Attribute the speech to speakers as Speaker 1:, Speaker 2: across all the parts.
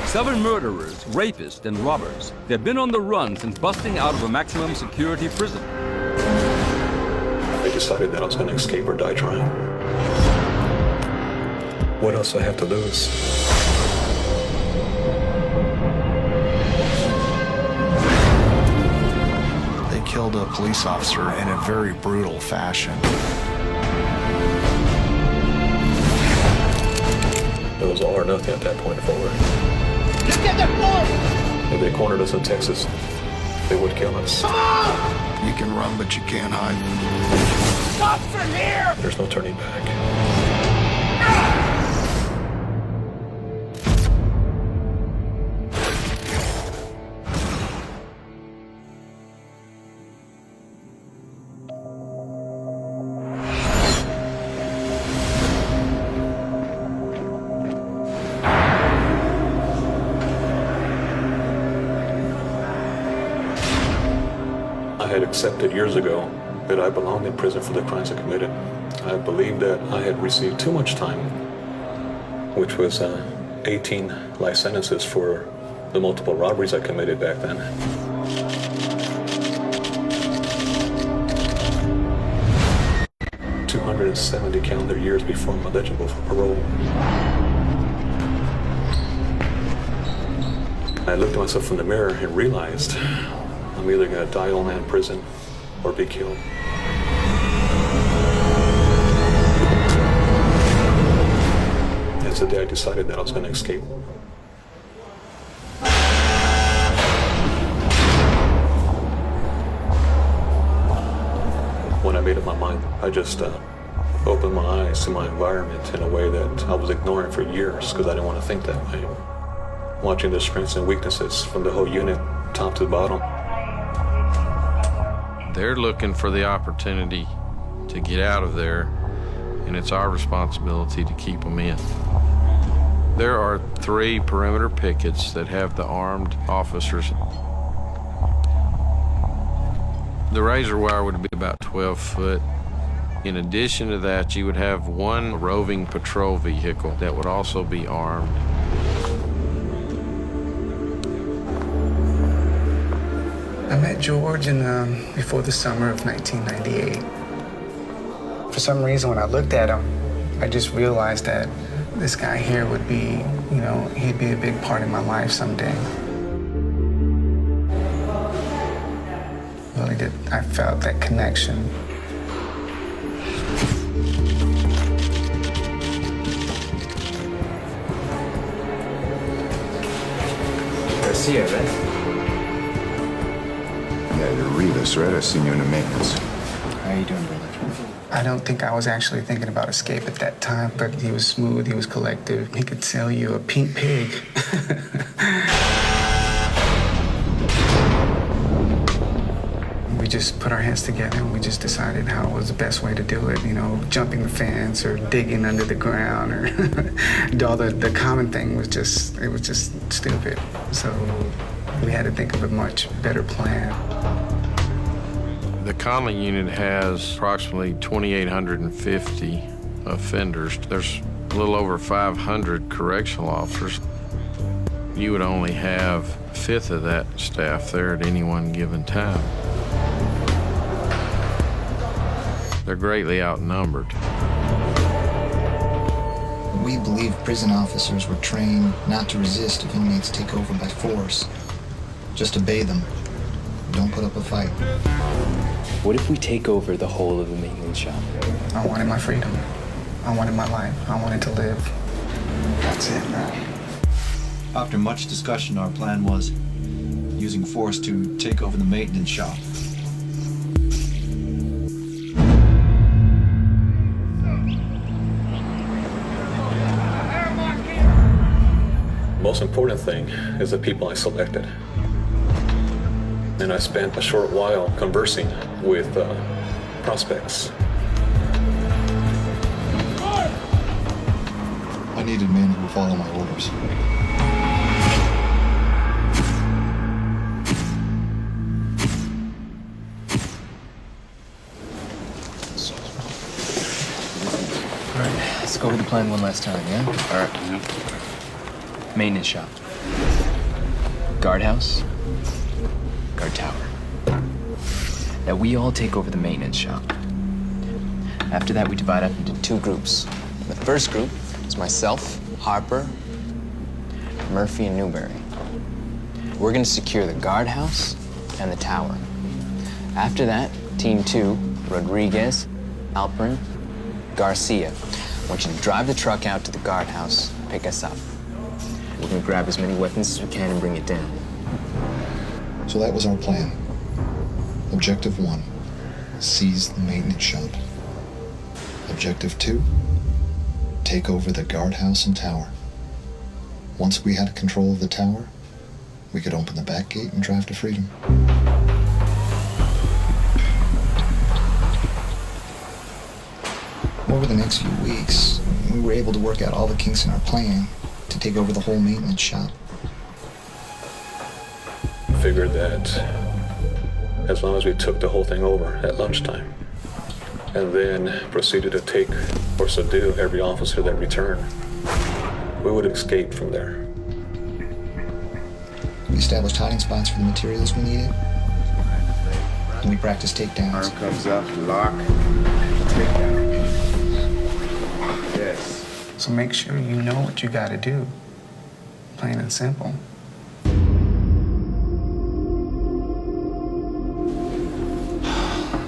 Speaker 1: 7 murderers, rapists, and robbers. They've been on the run since busting out of a maximum security prison.
Speaker 2: I decided that I was going to escape or die trying. What else do I have to lose?
Speaker 3: They killed a police officer in a very brutal fashion.
Speaker 2: It was all or nothing at that point forward.
Speaker 4: Just get that boy!
Speaker 2: If they cornered us in Texas, they would kill us.
Speaker 4: Come on!
Speaker 3: You can run, but you can't hide.
Speaker 4: Stop from here!
Speaker 2: There's no turning back. I had accepted years ago that I belonged in prison for the crimes I committed. I believed that I had received too much time, which was 18 life sentences for the multiple robberies I committed back then. "270 calendar years before I'm eligible for parole." I looked at myself in the mirror and realized I'm either going to die alone in prison or be killed. It's the day I decided that I was going to escape. When I made up my mind, I just opened my eyes to my environment in a way that I was ignoring for years because I didn't want to think that way. Watching the strengths and weaknesses from the whole unit, top to bottom.
Speaker 5: They're looking for the opportunity to get out of there, and it's our responsibility to keep them in. There are 3 perimeter pickets that have the armed officers. The razor wire would be about 12 foot. In addition to that, you would have 1 roving patrol vehicle that would also be armed.
Speaker 6: I met George before the summer of 1998. For some reason, when I looked at him, I just realized that this guy here would be, he'd be a big part of my life someday. Really did. I felt that connection.
Speaker 7: Garcia, right?
Speaker 8: Yeah, you're Rivas, right? I seen you in the maintenance.
Speaker 7: How you doing, brother?
Speaker 6: I don't think I was actually thinking about escape at that time, but he was smooth, he was collective. He could sell you a pink pig. We just put our heads together and we just decided how was the best way to do it, jumping the fence or digging under the ground or the common thing was just stupid. So we had to think of a much better plan.
Speaker 5: The Conley unit has approximately 2,850 offenders. There's a little over 500 correctional officers. You would only have 1/5 of that staff there at any one given time. They're greatly outnumbered.
Speaker 7: We believe prison officers were trained not to resist if inmates take over by force. Just obey them. Don't put up a fight.
Speaker 9: What if we take over the whole of the maintenance shop?
Speaker 6: I wanted my freedom. I wanted my life. I wanted to live. That's it, man.
Speaker 10: After much discussion, our plan was using force to take over the maintenance shop.
Speaker 2: The most important thing is the people I selected. And I spent a short while conversing with prospects.
Speaker 7: I needed men who would follow my orders.
Speaker 9: All right, let's go over the plan one last time, yeah?
Speaker 1: All right.
Speaker 9: Maintenance shop. guardhouse, guard tower. Now we all take over the maintenance shop. After that, we divide up into 2 groups. The first group is myself, Harper, Murphy, and Newberry. We're gonna secure the guardhouse and the tower. After that, Team 2, Rodriguez, Alperin, Garcia. I want you to drive the truck out to the guardhouse, pick us up. We're gonna grab as many weapons as we can and bring it down.
Speaker 7: So that was our plan. Objective 1, seize the maintenance shop. Objective 2, take over the guardhouse and tower. Once we had control of the tower, we could open the back gate and drive to freedom. Over the next few weeks, we were able to work out all the kinks in our plan to take over the whole maintenance shop.
Speaker 2: Figured that as long as we took the whole thing over at lunchtime and then proceeded to take or subdue every officer that returned, we would escape from there.
Speaker 7: We established hiding spots for the materials we needed, and we practiced takedowns.
Speaker 8: Arm comes up, lock, takedown. Yes.
Speaker 6: So make sure you know what you gotta do. Plain and simple.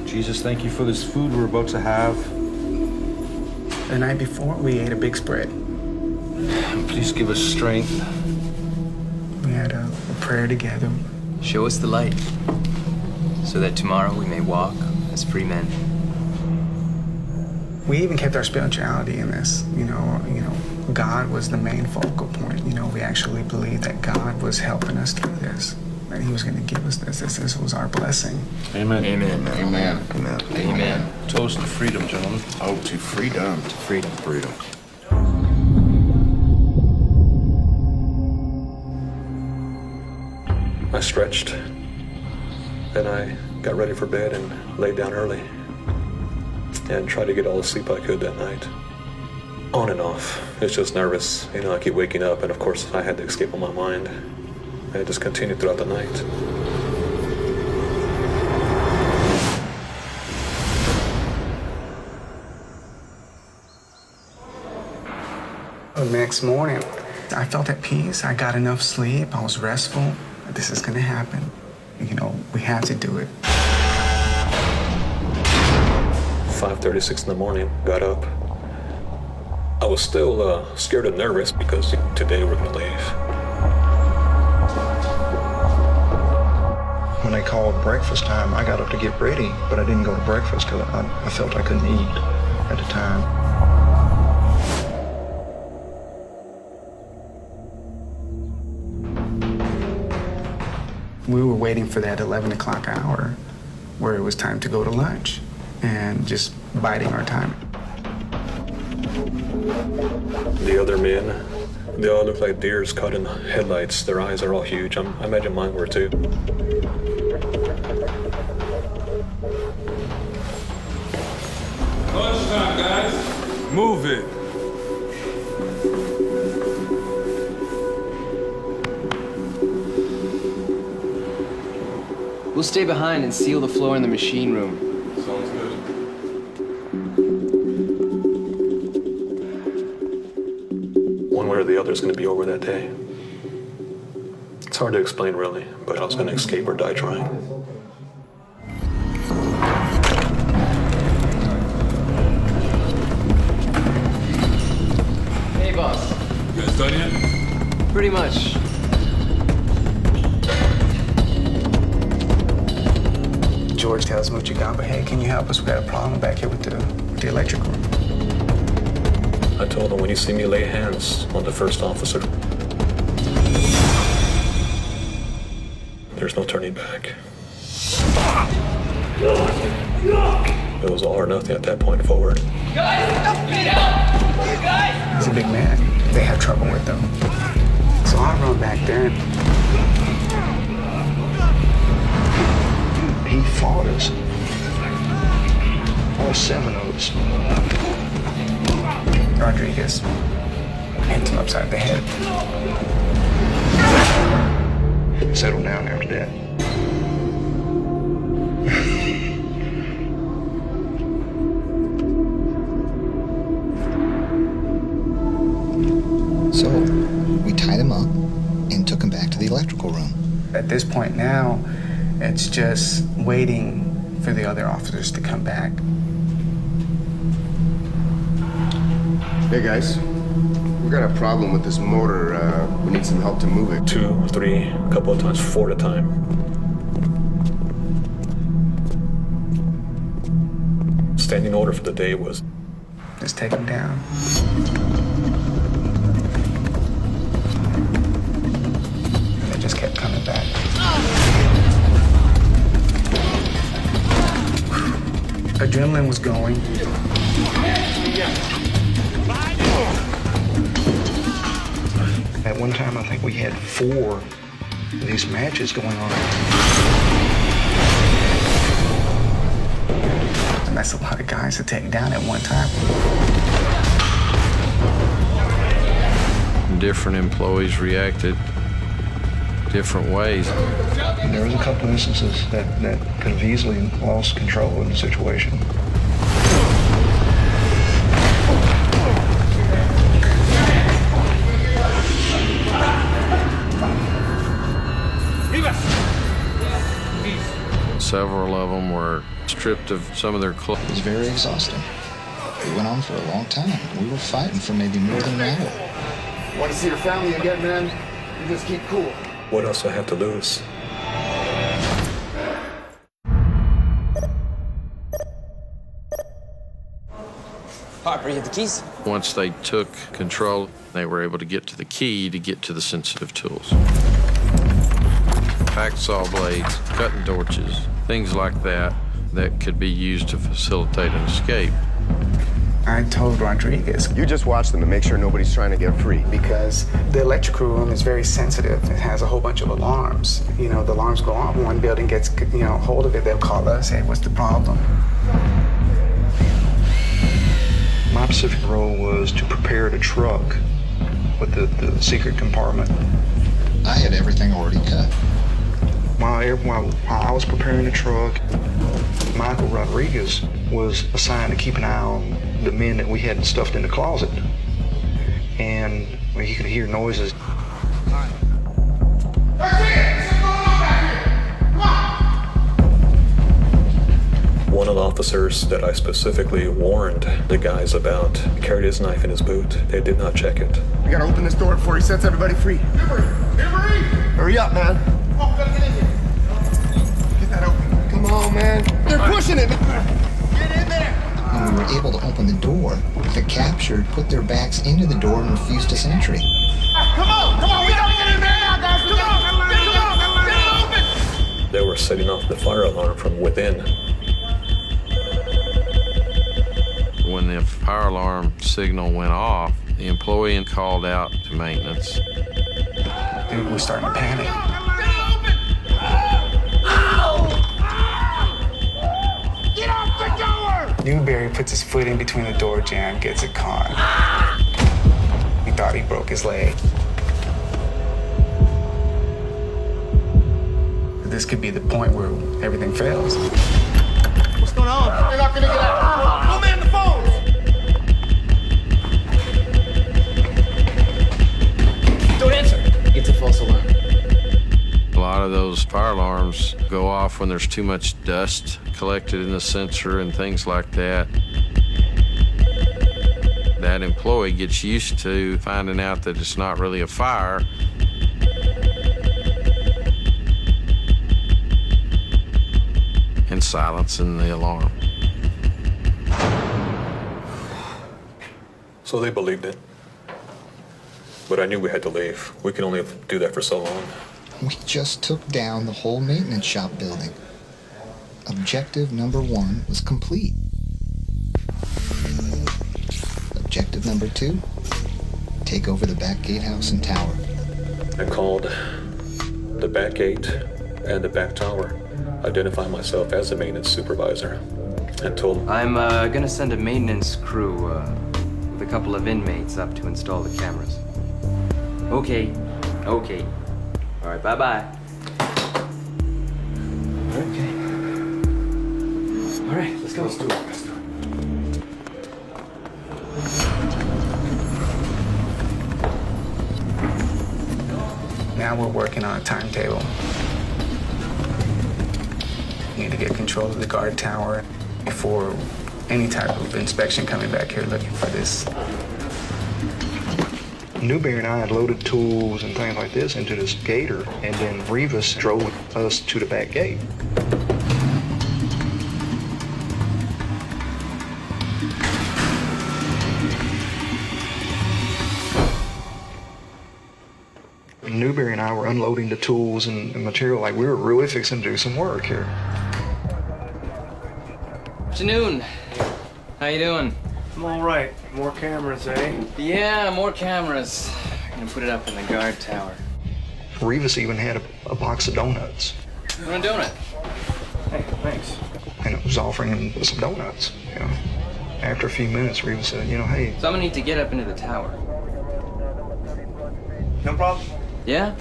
Speaker 11: Jesus, thank you for this food we're about to have.
Speaker 6: The night before, we ate a big spread.
Speaker 11: Please give us strength.
Speaker 6: We had a prayer together.
Speaker 9: Show us the light, so that tomorrow we may walk as free men.
Speaker 6: We even kept our spirituality in this. You know, God was the main focal point. We actually believed that God was helping us through this, that He was going to give us this. This was our blessing.
Speaker 11: Amen.
Speaker 9: Amen.
Speaker 8: Amen.
Speaker 9: Amen. Amen.
Speaker 11: Toast to freedom, gentlemen.
Speaker 8: Oh, to freedom.
Speaker 9: To freedom.
Speaker 8: Freedom.
Speaker 2: I stretched, then I got ready for bed and laid down early and tried to get all the sleep I could that night. On and off. It's just nervous. I keep waking up, and of course I had to escape on my mind. And it just continued throughout the night.
Speaker 6: The next morning, I felt at peace. I got enough sleep. I was restful. This is gonna happen. We have to do it.
Speaker 2: 5:36 in the morning, got up. I was still scared and nervous because today we're gonna leave.
Speaker 3: When they called breakfast time, I got up to get ready, but I didn't go to breakfast because I felt I couldn't eat at the time.
Speaker 6: We were waiting for that 11 o'clock hour where it was time to go to lunch and just biding our time.
Speaker 2: The other men, they all look like deers caught in headlights. Their eyes are all huge. I imagine mine were too.
Speaker 1: Lunchtime, guys. Move it.
Speaker 9: We'll stay behind and seal the floor in the machine room.
Speaker 1: Sounds good.
Speaker 2: One way or the other is going to be over that day. It's hard to explain, really, but I was going to escape or die trying.
Speaker 9: Hey, boss.
Speaker 1: You guys done yet?
Speaker 9: Pretty much.
Speaker 6: George tells Muchigamba, hey, can you help us? We got a problem back here with the electric room.
Speaker 2: I told him, when you see me lay hands on the first officer, there's no turning back. It was all or nothing at that point forward.
Speaker 6: He's a big man. They have trouble with him. So I run back there.
Speaker 3: He fought us. All 7 of us.
Speaker 6: Rodriguez hits him upside the head.
Speaker 3: settled down after that.
Speaker 7: So, we tied him up and took him back to the electrical room.
Speaker 6: At this point now, it's just waiting for the other officers to come back.
Speaker 8: Hey guys, we got a problem with this motor. We need some help to move it.
Speaker 2: 2, 3, a couple of times, 4 at a time. Standing order for the day was
Speaker 6: Just take him down. And they just kept coming back. Adrenaline was going.
Speaker 3: At one time, I think we had 4 of these matches going on.
Speaker 6: And that's a lot of guys to take down at one time.
Speaker 5: Different employees reacted different ways.
Speaker 3: And there was a couple of instances that could have easily lost control in the situation.
Speaker 5: Several of them were stripped of some of their clothes.
Speaker 7: It was very exhausting. It went on for a long time. We were fighting for maybe more than an hour.
Speaker 8: Want to see your family again, man? You just keep cool.
Speaker 2: what else do I have to lose?
Speaker 9: Harper, you have the keys?
Speaker 5: Once they took control, they were able to get to the key to get to the sensitive tools. Hacksaw blades, cutting torches, things like that that could be used to facilitate an escape.
Speaker 6: I told Rodriguez.
Speaker 8: You just watch them and make sure nobody's trying to get free.
Speaker 6: Because the electrical room is very sensitive. It has a whole bunch of alarms. You know, the alarms go off, one building gets, hold of it, they'll call us, hey, what's the problem?
Speaker 3: My specific role was to prepare the truck with the secret compartment.
Speaker 7: I had everything already cut.
Speaker 3: While I was preparing the truck, Michael Rodriguez was assigned to keep an eye on the men that we had stuffed in the closet. And he could hear noises.
Speaker 2: One of the officers that I specifically warned the guys about carried his knife in his boot. They did not check it.
Speaker 8: We gotta open this door before he sets everybody free. Hurry up, man.
Speaker 4: Come on, gotta get in here.
Speaker 8: Get that open. Come on, man. They're pushing it.
Speaker 4: Get in there.
Speaker 7: When we were able to open the door, the captured put their backs into the door and refused to entry.
Speaker 4: Come on, we gotta get in there now, guys. Come on, get it open.
Speaker 2: They were setting off the fire alarm from within.
Speaker 5: When the fire alarm signal went off, the employee called out to maintenance.
Speaker 6: Dude, we're starting to panic.
Speaker 4: Get off the door!
Speaker 6: Newberry puts his foot in between the door jamb, gets it caught. We thought he broke his leg. This could be the point where everything fails.
Speaker 4: What's going on? They're not gonna get out. Go man the phones! Don't answer.
Speaker 9: It's a false alarm.
Speaker 5: A lot of those fire alarms go off when there's too much dust collected in the sensor and things like that. That employee gets used to finding out that it's not really a fire. And silencing the alarm.
Speaker 2: So they believed it. But I knew we had to leave. We could only do that for so long.
Speaker 7: We just took down the whole maintenance shop building. Objective number 1 was complete. Objective number 2, take over the back gatehouse and tower.
Speaker 2: I called the back gate and the back tower, identified myself as the maintenance supervisor, and told them
Speaker 12: I'm gonna send a maintenance crew with a couple of inmates up to install the cameras. Okay. All right, bye-bye. All right, let's go.
Speaker 10: Let's do it. Let's do it.
Speaker 6: Now we're working on a timetable. We need to get control of the guard tower before any type of inspection coming back here looking for this.
Speaker 3: Newberry and I had loaded tools and things like this into this gator, and then Rivas drove us to the back gate. Newberry and I were unloading the tools and material like we were really fixing to do some work here.
Speaker 12: Afternoon. How you doing?
Speaker 13: I'm all right. More cameras, eh?
Speaker 12: Yeah, more cameras. I'm gonna put it up in the guard tower.
Speaker 3: Rivas even had a box of donuts.
Speaker 12: You want a donut?
Speaker 13: Hey, thanks.
Speaker 3: And it was offering him some donuts, you know. After a few minutes, Rivas said, you know, hey.
Speaker 12: So I'm gonna need to get up into the tower.
Speaker 13: No problem.
Speaker 12: Yeah?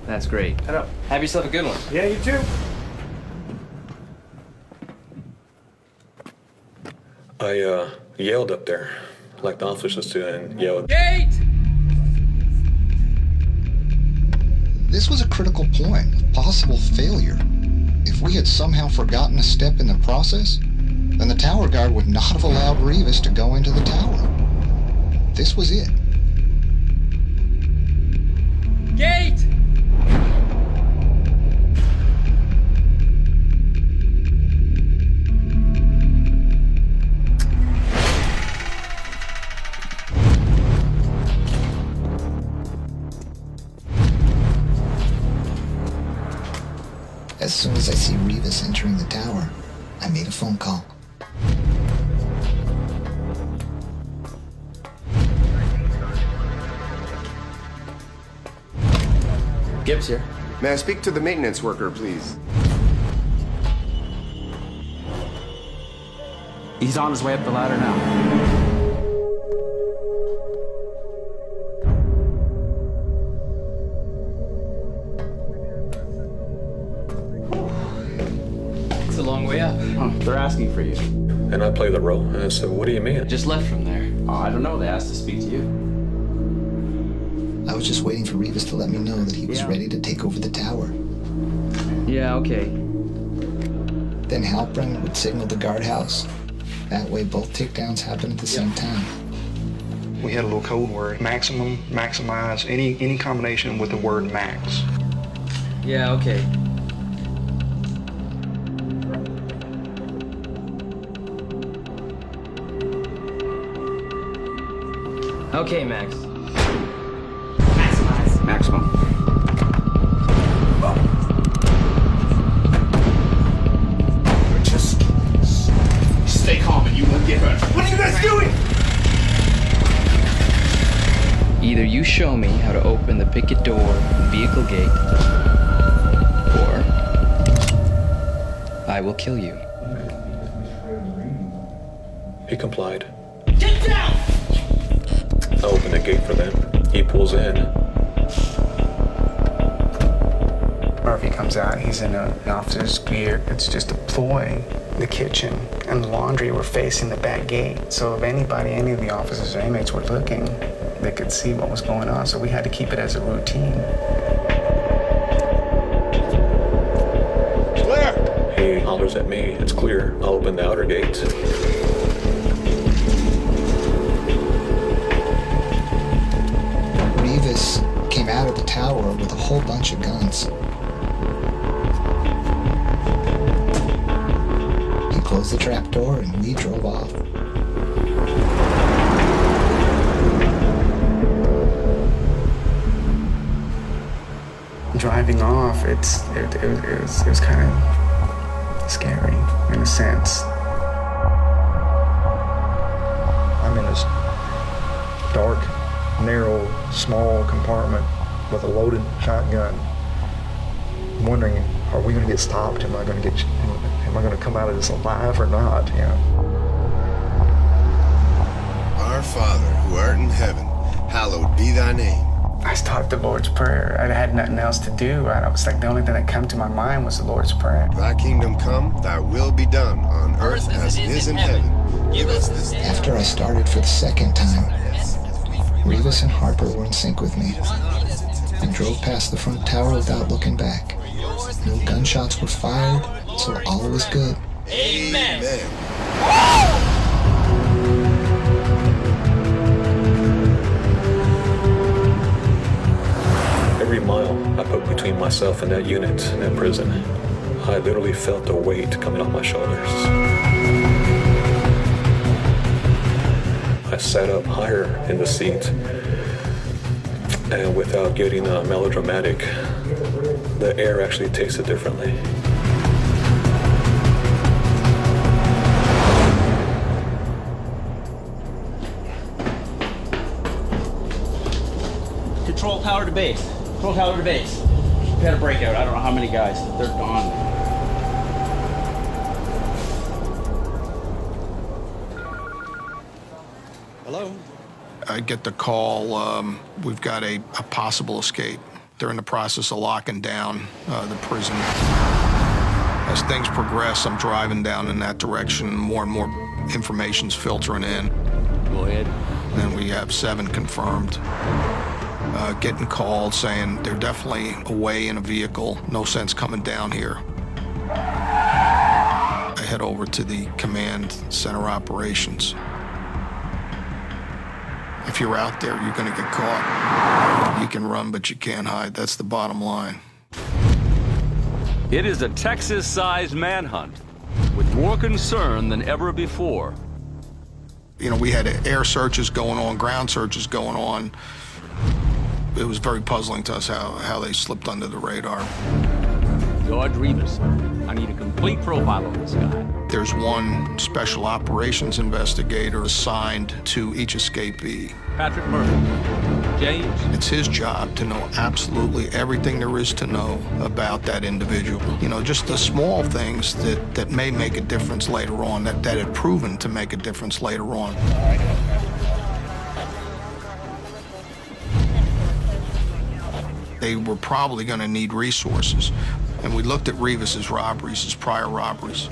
Speaker 12: That's great.
Speaker 13: Head up.
Speaker 12: Have yourself a good one.
Speaker 13: Yeah, you too.
Speaker 2: I yelled up there, like the officers do, and yelled,
Speaker 12: Gate!
Speaker 7: This was a critical point of possible failure. If we had somehow forgotten a step in the process, then the tower guard would not have allowed Rivas to go into the tower. This was it.
Speaker 12: Gate!
Speaker 7: As soon as I see Rivas entering the tower, I made a phone call.
Speaker 9: Gibbs here.
Speaker 8: May I speak to the maintenance worker, please?
Speaker 9: He's on his way up the ladder now.
Speaker 12: It's a long way up.
Speaker 9: Oh, they're asking for you.
Speaker 2: and I play the role. And I said, what do you mean?
Speaker 12: Just left from there.
Speaker 9: Oh, I don't know. They asked to speak to you.
Speaker 7: I was just waiting for Rivas to let me know that he was ready to take over the tower.
Speaker 12: Yeah, okay.
Speaker 7: Then Halpern would signal the guardhouse. That way both takedowns happened at the same time.
Speaker 3: We had a little code word, maximum, maximize, any combination with the word max.
Speaker 12: Yeah, okay. Okay, Max.
Speaker 9: Maximize. Maximum.
Speaker 4: Just stay calm and you won't get hurt. What are you guys doing?
Speaker 12: Either you show me how to open the picket door and vehicle gate, or I will kill you.
Speaker 2: He complied.
Speaker 4: Get down!
Speaker 2: I open the gate for them. He pulls in.
Speaker 6: Murphy comes out, he's in an officer's gear. It's just a ploy. The kitchen and the laundry were facing the back gate. So if anybody, any of the officers or inmates were looking, they could see what was going on. So we had to keep it as a routine.
Speaker 2: Clear! He hollers at me. It's clear. I'll open the outer gate.
Speaker 7: Rivas came out of the tower with a whole bunch of guns. He closed the trap door and we drove off.
Speaker 6: Driving off, it was kind of scary in a sense.
Speaker 3: I'm in this dark, narrow, small compartment with a loaded shotgun. I'm wondering, are we going to get stopped? Am I going to come out of this alive or not? You know?
Speaker 8: Our Father, who art in heaven, hallowed be thy name.
Speaker 6: I I started the Lord's Prayer. I had nothing else to do. I was like, the only thing that came to my mind was the Lord's Prayer.
Speaker 8: Thy kingdom come, thy will be done on earth as it is in heaven. Give us this day.
Speaker 7: After I started for the second time, Rivas and Harper were in sync with me. I drove past the front tower without looking back. No gunshots were fired, so all was good.
Speaker 4: Amen.
Speaker 2: Every mile I put between myself and that unit in that prison, I literally felt the weight coming off my shoulders. I sat up higher in the seat, and without getting melodramatic, the air actually tasted differently.
Speaker 14: Control tower to base. Control tower to base. We had a breakout. I don't know how many guys. They're gone.
Speaker 15: Hello?
Speaker 16: I get the call, we've got a possible escape. They're in the process of locking down the prison. As things progress, I'm driving down in that direction. More and more information's filtering in.
Speaker 1: Go ahead.
Speaker 16: And then we have 7 confirmed. Getting called saying they're definitely away in a vehicle. No sense coming down here. I head over to the command center operations. If you're out there, you're gonna get caught. You can run, but you can't hide. That's the bottom line.
Speaker 1: It is a Texas-sized manhunt with more concern than ever before.
Speaker 16: You know, we had air searches going on, ground searches going on. It was very puzzling to us how they slipped under the radar.
Speaker 1: George Rivas, I need a complete profile of this guy.
Speaker 16: There's one special operations investigator assigned to each escapee.
Speaker 1: Patrick Murphy. James?
Speaker 16: It's his job to know absolutely everything there is to know about that individual. You know, just the small things that may make a difference later on, that had proven to make a difference later on. They were probably going to need resources. And we looked at Rivas's robberies, his prior robberies.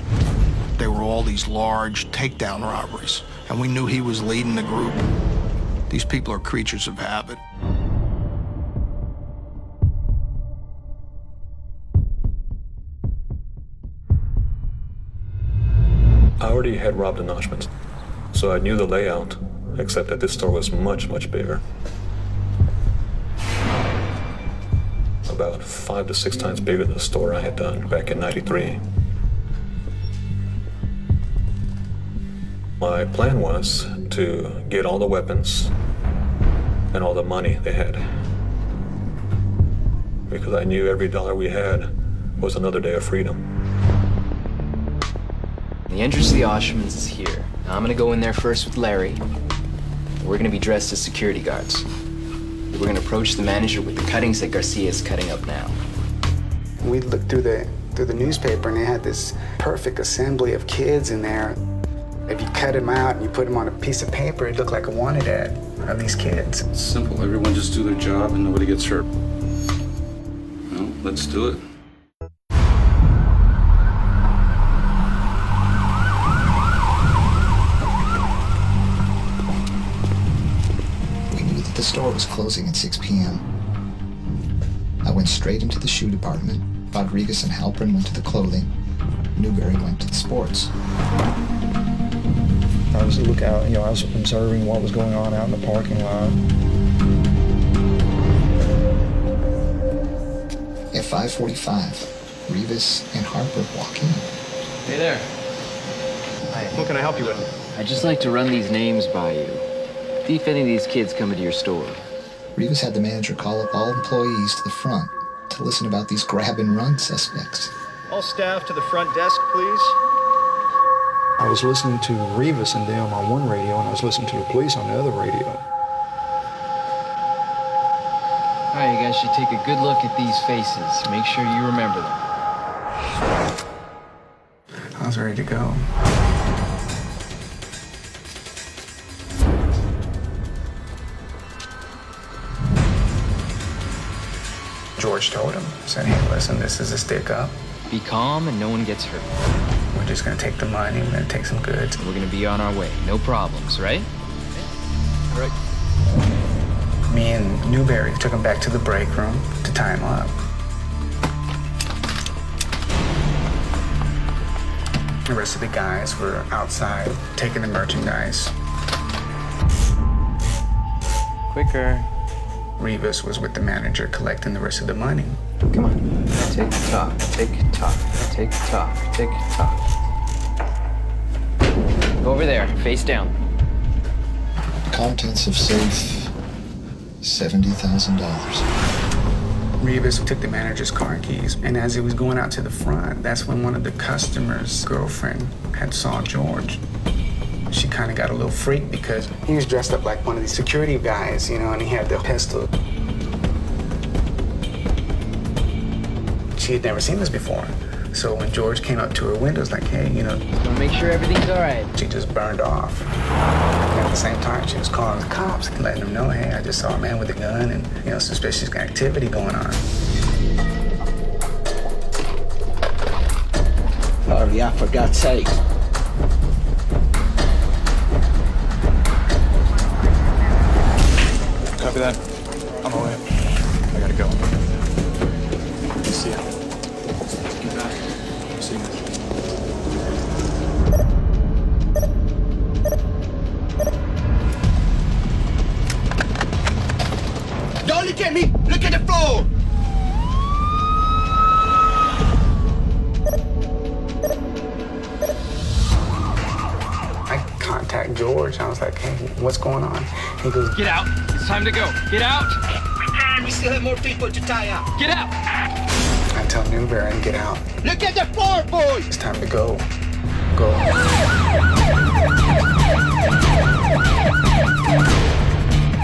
Speaker 16: They were all these large takedown robberies. And we knew he was leading the group. These people are creatures of habit.
Speaker 2: I already had robbed an Oshman's, so I knew the layout, except that this store was much, much bigger. About 5 to 6 times bigger than the store I had done back in '93. My plan was to get all the weapons and all the money they had, because I knew every dollar we had was another day of freedom.
Speaker 9: The entrance to the Oshman's is here. Now I'm gonna go in there first with Larry. We're gonna be dressed as security guards. We're gonna approach the manager with the cuttings that Garcia is cutting up now.
Speaker 6: We looked through the newspaper and they had this perfect assembly of kids in there. If you cut them out and you put them on a piece of paper, it looked like a wanted ad of these kids.
Speaker 11: It's simple. Everyone just do their job and nobody gets hurt. Well, let's do it.
Speaker 7: The store was closing at 6 p.m. I went straight into the shoe department. Rodriguez and Halpern went to the clothing. Newberry went to the sports.
Speaker 3: I was I was observing what was going on out in the parking lot.
Speaker 7: At 5:45, Rivas and Harper walk in.
Speaker 12: Hey there.
Speaker 3: Hi. What can I help you with?
Speaker 12: I'd just like to run these names by you. See if any of these kids come into your store.
Speaker 7: Rivas had the manager call up all employees to the front to listen about these grab-and-run suspects.
Speaker 13: All staff to the front desk, please.
Speaker 3: I was listening to Rivas and them on one radio, and I was listening to the police on the other radio.
Speaker 12: All right, you guys should take a good look at these faces. Make sure you remember them.
Speaker 6: I was ready to go. George told him, said, hey, listen, this is a stick up.
Speaker 12: Be calm and no one gets hurt.
Speaker 6: We're just gonna take the money, we're gonna take some goods.
Speaker 12: We're gonna be on our way. No problems, right?
Speaker 6: All right. Me and Newberry took him back to the break room to tie him up. The rest of the guys were outside taking the merchandise.
Speaker 12: Quicker.
Speaker 6: Rivas was with the manager collecting the rest of the money.
Speaker 9: Come on. Tick tock, tick tock, tick tock, tick tock.
Speaker 12: Go over there, face down.
Speaker 7: Contents of safe, $70,000.
Speaker 6: Rivas took the manager's car keys, and as he was going out to the front, that's when one of the customers' girlfriend had saw George. She kind of got a little freaked because he was dressed up like one of these security guys, you know, and he had the pistol. She had never seen this before. So when George came up to her window, it's like, hey, you know.
Speaker 12: Wanna make sure everything's all right.
Speaker 6: She just burned off. And at the same time, she was calling the cops and letting them know, hey, I just saw a man with a gun and, you know, suspicious activity going on.
Speaker 14: Harvey, I for God's sake.
Speaker 15: Copy that. On my way. I gotta go. See ya. See you.
Speaker 4: Don't look at me! Look at the floor!
Speaker 6: I contact George. I was like, hey, what's going on? He goes,
Speaker 12: Get out. It's time to go. Get out.
Speaker 4: We can! We still have more people to tie up.
Speaker 12: Get out.
Speaker 6: I tell Newberry to get out.
Speaker 4: Look at the floor, boys!
Speaker 6: It's time to go. Go.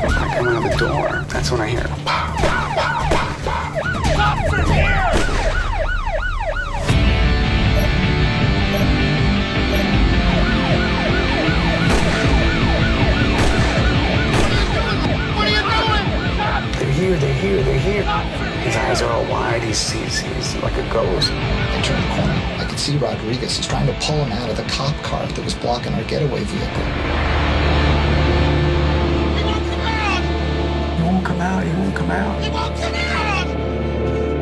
Speaker 6: I come out the door. That's when I hear pop, pop, pop, pop, pop.
Speaker 4: Stop from here! What are you doing?
Speaker 6: They're here. His eyes are all wide. He's like a ghost.
Speaker 7: I turned the corner. I could see Rodriguez. He's trying to pull him out of the cop car that was blocking our getaway vehicle.
Speaker 6: He won't come out.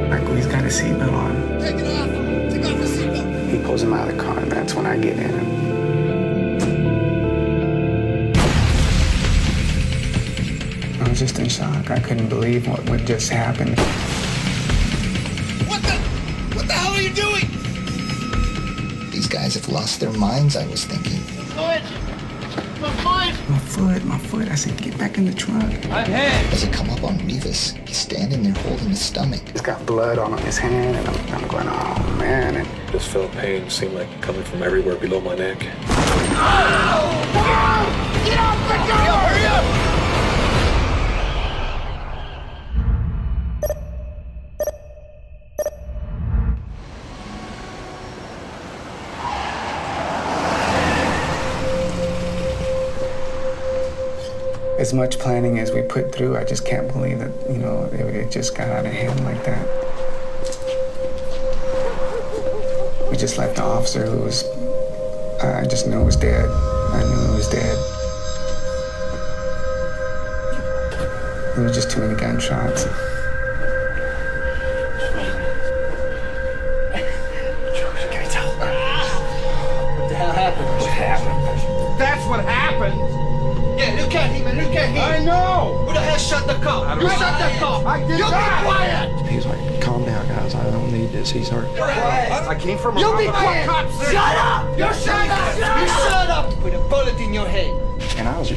Speaker 6: Like, he's got his seatbelt on.
Speaker 4: Take it off. Take off his seatbelt.
Speaker 6: He pulls him out of the car, and that's when I get in. I was just in shock. I couldn't believe what just happened.
Speaker 4: What the hell are you doing?
Speaker 7: These guys have lost their minds, I was thinking.
Speaker 4: Foot!
Speaker 6: My foot. I said, get back in the trunk.
Speaker 12: I'm hit.
Speaker 7: As I come up on Rivas, he's standing there holding his stomach.
Speaker 6: He's got blood on his hand, and I'm going, oh, man. And
Speaker 2: Just felt pain seemed like coming from everywhere below my neck.
Speaker 4: Get off the door! Hurry up!
Speaker 6: as much planning as we put through, I just can't believe that, you know, it just got out of hand like that. We just left the officer who was, I just knew was dead. I knew he was dead. There was just too many gunshots.
Speaker 4: Can we tell? What the hell happened? What happened? That's what happened! Yeah, look at him, look at him! I know! Who the hell shot the cop? You shot the cop! I did not! You be quiet!
Speaker 3: He's like, calm down, guys. I don't need this. He's hurt.
Speaker 4: I came from You be quiet! Shut up! You shut up! You shut up! With a bullet in your head.
Speaker 3: And I was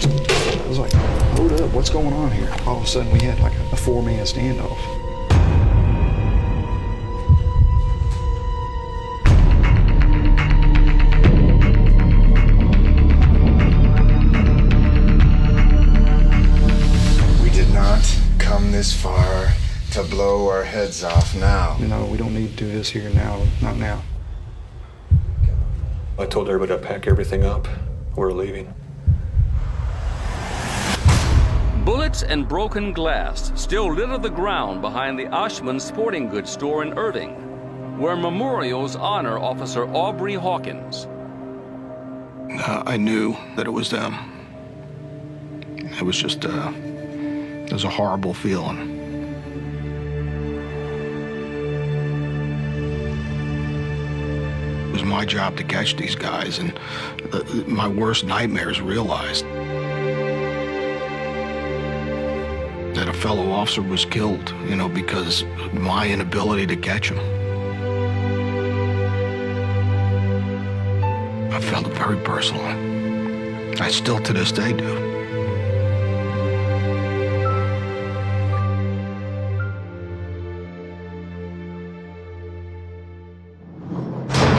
Speaker 3: like, hold up, what's going on here? All of a sudden, we had like a four-man standoff.
Speaker 8: We did not come this far to blow our heads off now.
Speaker 3: No, we don't need to do this here now, not now.
Speaker 2: I told everybody to pack everything up. We're leaving.
Speaker 1: Bullets and broken glass still litter the ground behind the Oshman Sporting Goods store in Irving, where memorials honor Officer Aubrey Hawkins.
Speaker 16: I knew that it was them. It was just, it was a horrible feeling. It was my job to catch these guys, and my worst nightmares realized that a fellow officer was killed, you know, because of my inability to catch him. I felt it very personally. I still to this day do.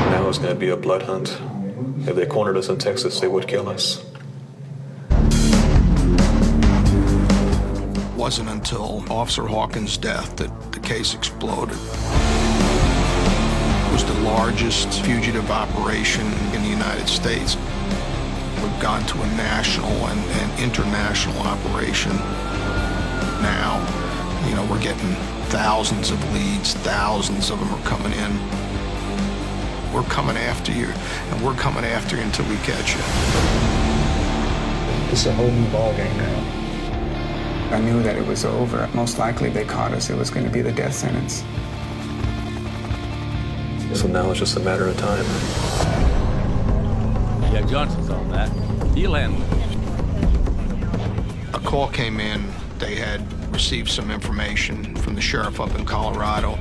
Speaker 2: Now it's going to be a blood hunt. If they cornered us in Texas, they would kill us.
Speaker 16: It wasn't until Officer Hawkins' death that the case exploded. It was the largest fugitive operation in the United States. We've gone to a national and international operation now. You know, we're getting thousands of leads, thousands of them are coming in. We're coming after you, and we're coming after you until we catch you.
Speaker 6: It's a whole new ballgame now. I knew that it was over. Most likely they caught us, it was going to be the death sentence.
Speaker 2: So now it's just a matter of time.
Speaker 1: Yeah, Johnson's on that. He'll handle it.
Speaker 16: A call came in. They had received some information from the sheriff up in Colorado.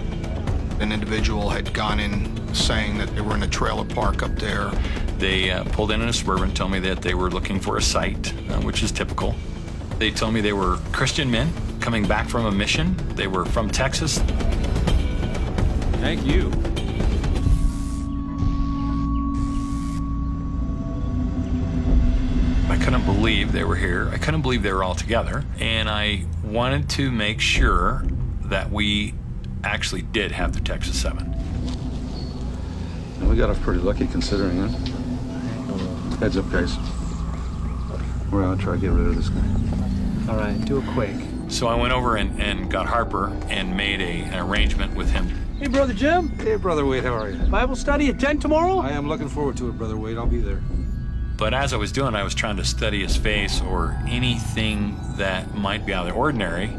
Speaker 16: An individual had gone in saying that they were in a trailer park up there.
Speaker 17: They pulled in a Suburban, told me that they were looking for a site, which is typical. They told me they were Christian men coming back from a mission. They were from Texas.
Speaker 1: Thank you.
Speaker 17: I couldn't believe they were here. I couldn't believe they were all together. And I wanted to make sure that we actually did have the Texas 7.
Speaker 11: And we got off pretty lucky considering it. Heads up, guys. We're gonna try to get rid of this guy.
Speaker 15: All right, do it quick.
Speaker 17: So I went over and got Harper and made an arrangement with him.
Speaker 14: Hey, Brother Jim.
Speaker 11: Hey, Brother Wade, how are you?
Speaker 14: Bible study at 10 tomorrow?
Speaker 11: I am looking forward to it, Brother Wade. I'll be there.
Speaker 17: But as I was doing, I was trying to study his face or anything that might be out of the ordinary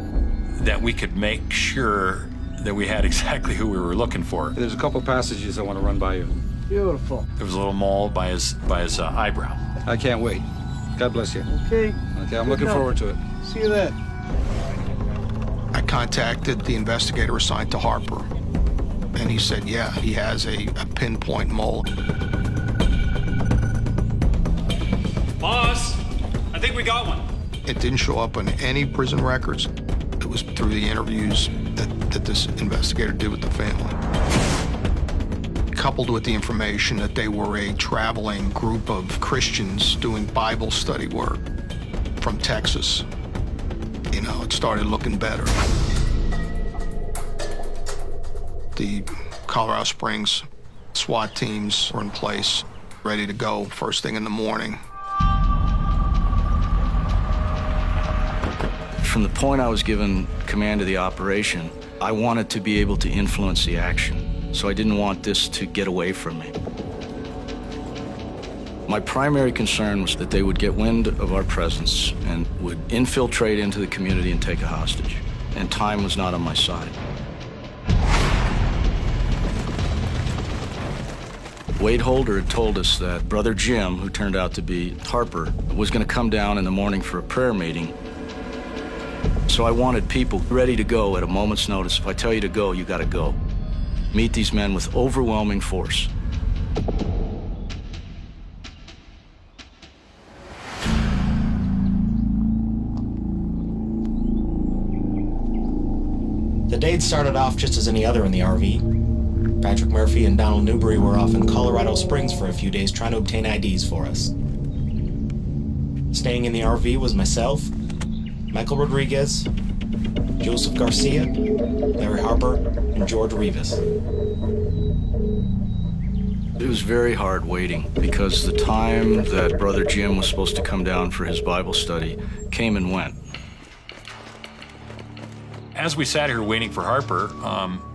Speaker 17: that we could make sure that we had exactly who we were looking for.
Speaker 11: There's a couple passages I want to run by you.
Speaker 14: Beautiful.
Speaker 17: There was a little mole by his eyebrow.
Speaker 11: I can't wait. God bless you.
Speaker 14: Okay.
Speaker 11: Okay, I'm looking forward to it.
Speaker 14: See you then.
Speaker 16: I contacted the investigator assigned to Harper, and he said, yeah, he has a pinpoint mole.
Speaker 15: Boss, I think we got one.
Speaker 16: It didn't show up on any prison records. It was through the interviews that this investigator did with the family. Coupled with the information that they were a traveling group of Christians doing Bible study work from Texas, you know, it started looking better. The Colorado Springs SWAT teams were in place, ready to go first thing in the morning.
Speaker 18: From the point I was given command of the operation, I wanted to be able to influence the action, so I didn't want this to get away from me. My primary concern was that they would get wind of our presence and would infiltrate into the community and take a hostage, and time was not on my side. Wade Holder had told us that Brother Jim, who turned out to be Harper, was going to come down in the morning for a prayer meeting. So I wanted people ready to go at a moment's notice. If I tell you to go, you got to go. Meet these men with overwhelming force.
Speaker 19: The day started off just as any other in the RV. Patrick Murphy and Donald Newbury were off in Colorado Springs for a few days trying to obtain IDs for us. Staying in the RV was myself, Michael Rodriguez, Joseph Garcia, Larry Harper, and George Rivas.
Speaker 18: It was very hard waiting because the time that Brother Jim was supposed to come down for his Bible study came and went.
Speaker 17: As we sat here waiting for Harper,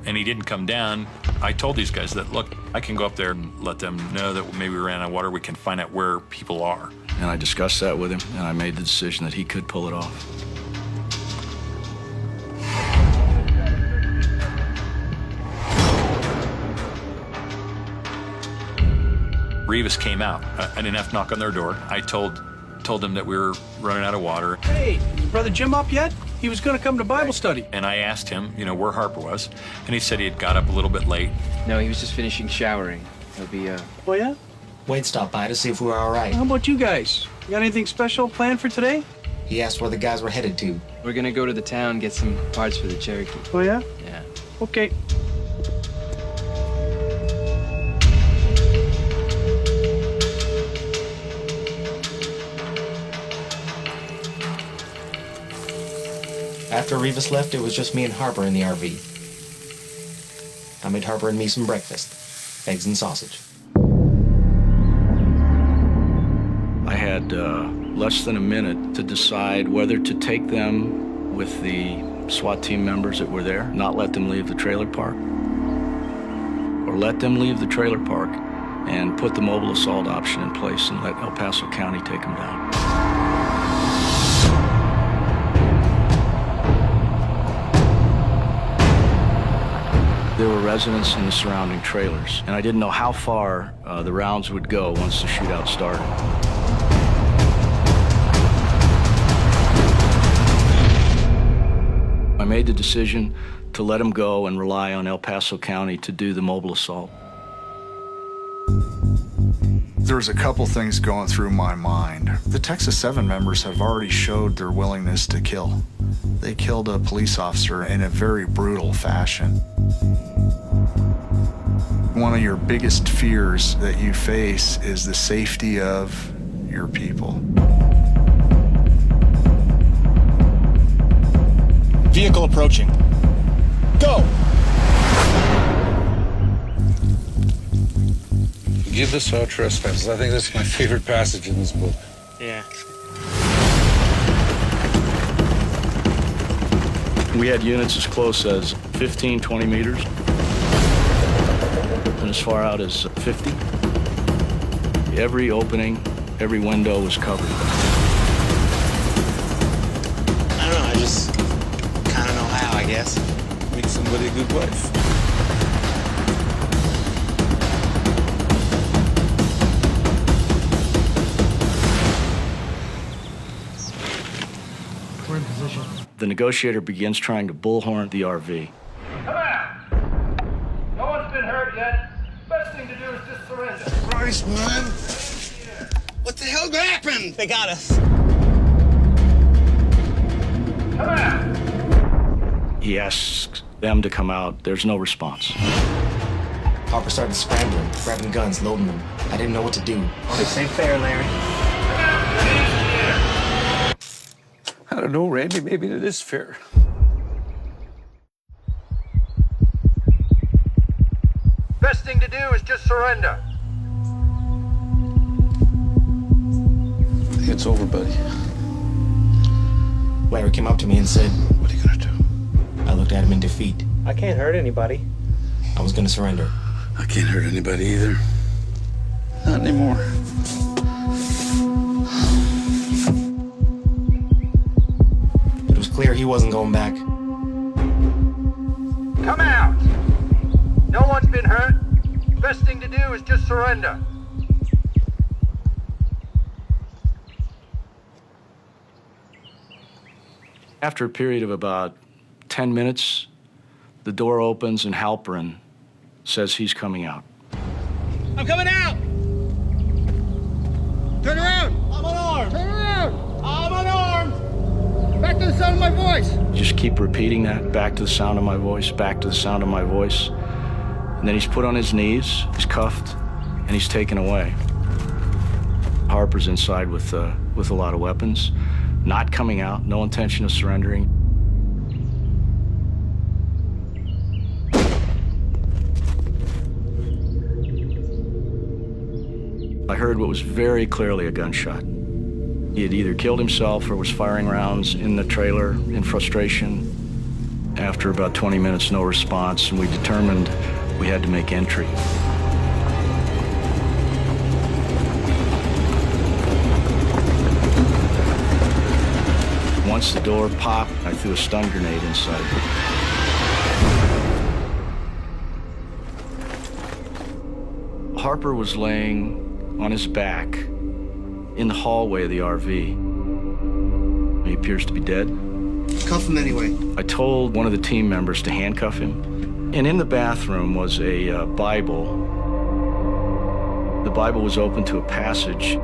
Speaker 17: and he didn't come down, I told these guys that, look, I can go up there and let them know that maybe we ran out of water. We can find out where people are.
Speaker 18: And I discussed that with him, and I made the decision that he could pull it off.
Speaker 17: Rivas came out. I didn't have to knock on their door. I told them that we were running out of water.
Speaker 20: Hey, Brother Jim up yet? He was going to come to Bible study.
Speaker 17: And I asked him, you know, where Harper was, and he said he had got up a little bit late.
Speaker 12: No, he was just finishing showering. He'll be,
Speaker 20: Oh, yeah?
Speaker 19: Wade stopped by to see if we were all right.
Speaker 20: How about you guys? You got anything special planned for today?
Speaker 19: He asked where the guys were headed to.
Speaker 12: We're gonna go to the town, get some parts for the Cherokee.
Speaker 20: Oh, yeah?
Speaker 12: Yeah.
Speaker 20: Okay.
Speaker 19: After Rivas left, it was just me and Harper in the RV. I made Harper and me some breakfast. Eggs and sausage.
Speaker 18: I had less than a minute to decide whether to take them with the SWAT team members that were there, not let them leave the trailer park, or let them leave the trailer park and put the mobile assault option in place and let El Paso County take them down. There were residents in the surrounding trailers, and I didn't know how far the rounds would go once the shootout started. I made the decision to let them go and rely on El Paso County to do the mobile assault.
Speaker 16: There's a couple things going through my mind. The Texas 7 members have already showed their willingness to kill. They killed a police officer in a very brutal fashion. One of your biggest fears that you face is the safety of your people.
Speaker 19: Vehicle approaching. Go!
Speaker 11: Give us our trespasses. I think that's my favorite passage in this book.
Speaker 19: Yeah.
Speaker 18: We had units as close as 15, 20 meters, and as far out as 50. Every opening, every window was covered.
Speaker 19: I don't know, I just kind of know how, I guess.
Speaker 11: Make somebody a good wife.
Speaker 20: We're in position.
Speaker 18: The negotiator begins trying to bullhorn the RV.
Speaker 4: Come out! No one's been hurt yet. Best thing to do is just surrender.
Speaker 16: Christ, man!
Speaker 4: What the hell happened? They got us. Come out!
Speaker 18: He asks them to come out. There's no response.
Speaker 19: Harper started scrambling, grabbing guns, loading them. I didn't know what to do.
Speaker 20: Only say fair, Larry.
Speaker 11: I don't know, Randy. Maybe it is fair.
Speaker 4: Best thing to do is just surrender.
Speaker 11: I think it's over, buddy.
Speaker 19: Larry came up to me and said,
Speaker 11: What are you gonna do?
Speaker 19: I looked at him in defeat.
Speaker 13: I can't hurt anybody.
Speaker 19: I was gonna surrender.
Speaker 11: I can't hurt anybody either. Not anymore.
Speaker 19: It was clear he wasn't going back.
Speaker 4: Come out! No one's been hurt. Best thing to do is just surrender.
Speaker 18: After a period of about 10 minutes, the door opens and Halperin says he's coming out.
Speaker 4: I'm coming out! Turn around! I'm unarmed! Turn around! I'm unarmed! Back to the sound of my voice!
Speaker 18: Just keep repeating that, back to the sound of my voice, back to the sound of my voice. And then he's put on his knees, he's cuffed, and he's taken away. Harper's inside with a lot of weapons, not coming out, no intention of surrendering. I heard what was very clearly a gunshot. He had either killed himself or was firing rounds in the trailer in frustration, After about 20 minutes, no response, and we determined we had to make entry. Once the door popped, I threw a stun grenade inside. Harper was laying on his back in the hallway of the RV. He appears to be dead.
Speaker 16: Cuff him anyway.
Speaker 18: I told one of the team members to handcuff him. And in the bathroom was a Bible. The Bible was open to a passage,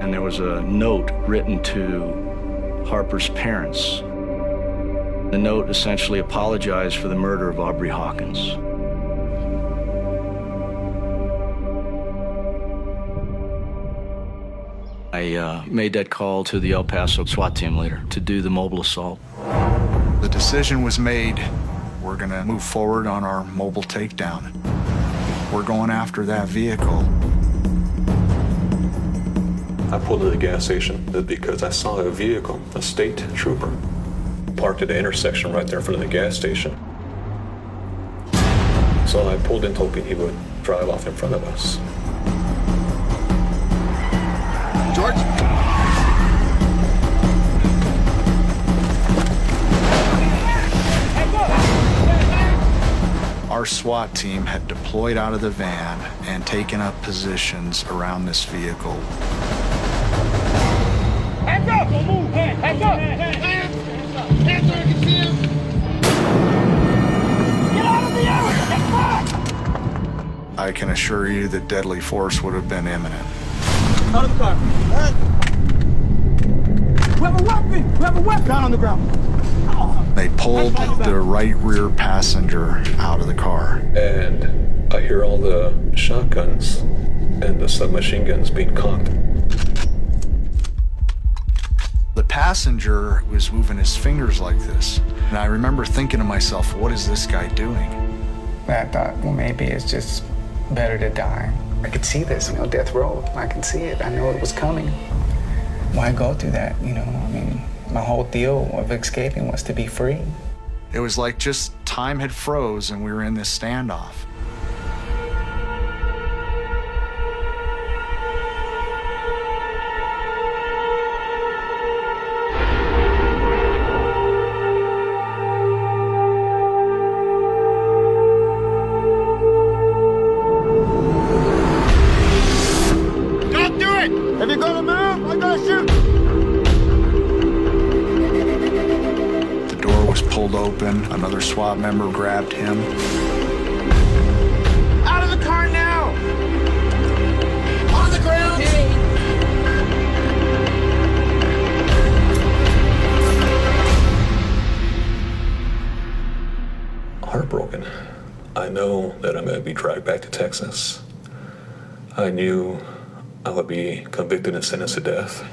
Speaker 18: and there was a note written to Harper's parents. The note essentially apologized for the murder of Aubrey Hawkins. I made that call to the El Paso SWAT team leader to do the mobile assault.
Speaker 16: The decision was made. We're gonna move forward on our mobile takedown. We're going after that vehicle.
Speaker 2: I pulled to the gas station because I saw a vehicle, a state trooper, parked at the intersection right there in front of the gas station. So I pulled in hoping he would drive off in front of us.
Speaker 16: George? Our SWAT team had deployed out of the van and taken up positions around this vehicle.
Speaker 4: Hands up! Don't move! Hands up! Hands up! Hands up! I can see him! Get out of the area! Get back!
Speaker 16: I can assure you that deadly force would have been imminent.
Speaker 4: Out of the car. We have a weapon! We have a weapon! Down on the ground.
Speaker 16: They pulled the right rear passenger out of the car.
Speaker 2: And I hear all the shotguns and the submachine guns being cocked.
Speaker 16: The passenger was moving his fingers like this. And I remember thinking to myself, what is this guy doing?
Speaker 6: I thought, well, maybe it's just better to die. I could see this, death row. I can see it. I know it was coming. Why go through that, I mean, my whole deal of escaping was to be free.
Speaker 16: It was like just time had froze and we were in this standoff.
Speaker 4: Don't do it! If you're gonna move, I'm gonna shoot!
Speaker 16: Pulled open, another SWAT member grabbed him.
Speaker 4: Out of the car now! On the ground!
Speaker 2: Heartbroken. I know that I'm going to be dragged back to Texas. I knew I would be convicted and sentenced to death.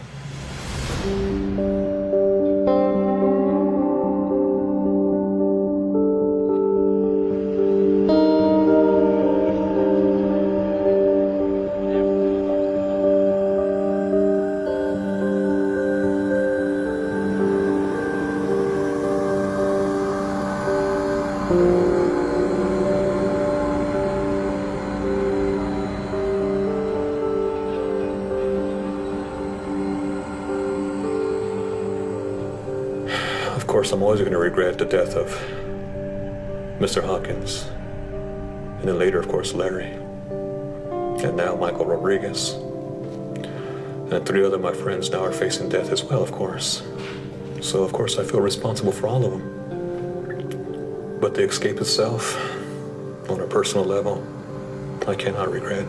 Speaker 2: Of course, I'm always going to regret the death of Mr. Hawkins, and then later, of course, Larry, and now Michael Rodriguez. And 3 other of my friends now are facing death as well, of course. So, of course, I feel responsible for all of them. But the escape itself, on a personal level, I cannot regret.